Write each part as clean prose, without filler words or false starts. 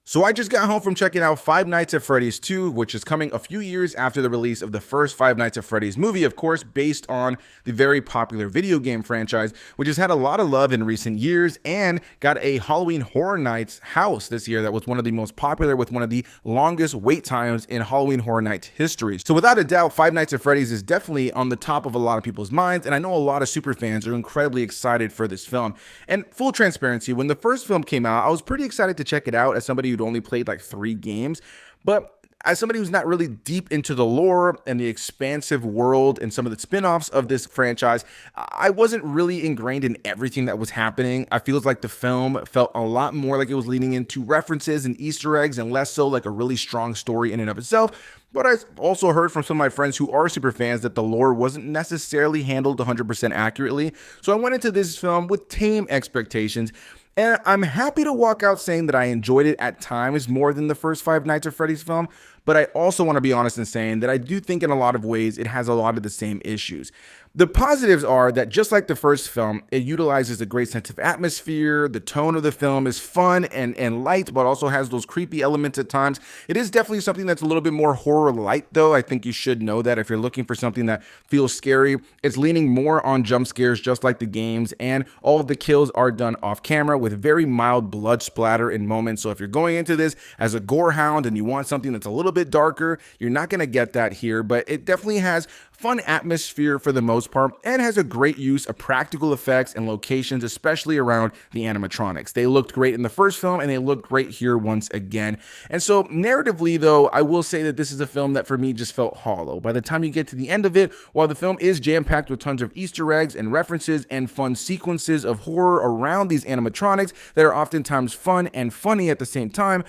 So I just got home from checking out Five Nights at Freddy's 2, which is coming a few years after the release of the first Five Nights at Freddy's movie, of course, based on the very popular video game franchise, which has had a lot of love in recent years and got a Halloween Horror Nights house this year that was one of the most popular with one of the longest wait times in Halloween Horror Nights history. So without a doubt, Five Nights at Freddy's is definitely on the top of a lot of people's minds, and I know a lot of super fans are incredibly excited for this film. And full transparency, when the first film came out, I was pretty excited to check it out as somebody who'd only played like 3 games, but as somebody who's not really deep into the lore and the expansive world and some of the spin-offs of this franchise, I wasn't really ingrained in everything that was happening. I feel like the film felt a lot more like it was leaning into references and Easter eggs and less so like a really strong story in and of itself. But I also heard from some of my friends who are super fans that the lore wasn't necessarily handled 100% accurately. So I went into this film with tame expectations. And I'm happy to walk out saying that I enjoyed it at times more than the first Five Nights at Freddy's film, but I also want to be honest in saying that I do think in a lot of ways it has a lot of the same issues. The positives are that just like the first film, it utilizes a great sense of atmosphere. The tone of the film is fun and light, but also has those creepy elements at times. It is definitely something that's a little bit more horror light, though. I think you should know that if you're looking for something that feels scary, it's leaning more on jump scares just like the games, and all of the kills are done off camera with very mild blood splatter in moments. So if you're going into this as a gore hound and you want something that's a little bit darker, you're not going to get that here, but it definitely has fun atmosphere for the most part and has a great use of practical effects and locations, especially around the animatronics. They looked great in the first film and they look great here once again. And so narratively though, I will say that this is a film that for me just felt hollow. By the time you get to the end of it, while the film is jam-packed with tons of Easter eggs and references and fun sequences of horror around these animatronics that are oftentimes fun and funny at the same time,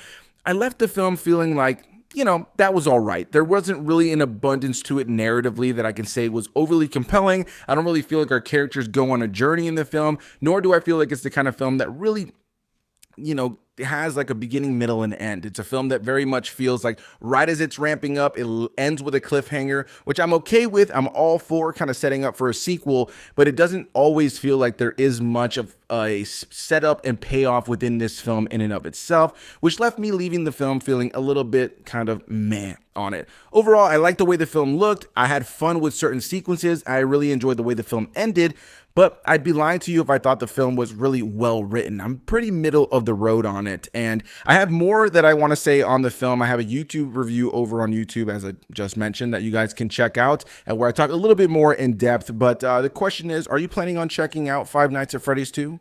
I left the film feeling like, that was all right. There wasn't really an abundance to it narratively that I can say was overly compelling. I don't really feel like our characters go on a journey in the film, nor do I feel like it's the kind of film that really, has like a beginning, middle, and end. It's a film that very much feels like right as it's ramping up, it ends with a cliffhanger, which I'm okay with. I'm all for kind of setting up for a sequel, but it doesn't always feel like there is much of a setup and payoff within this film in and of itself, which left me leaving the film feeling a little bit kind of meh on it. Overall, I liked the way the film looked. I had fun with certain sequences. I really enjoyed the way the film ended, but I'd be lying to you if I thought the film was really well written. I'm pretty middle of the road on it, and I have more that I want to say on the film. I have a YouTube review over on YouTube, as I just mentioned, that you guys can check out, and where I talk a little bit more in depth. But the question is, are you planning on checking out Five Nights at Freddy's 2?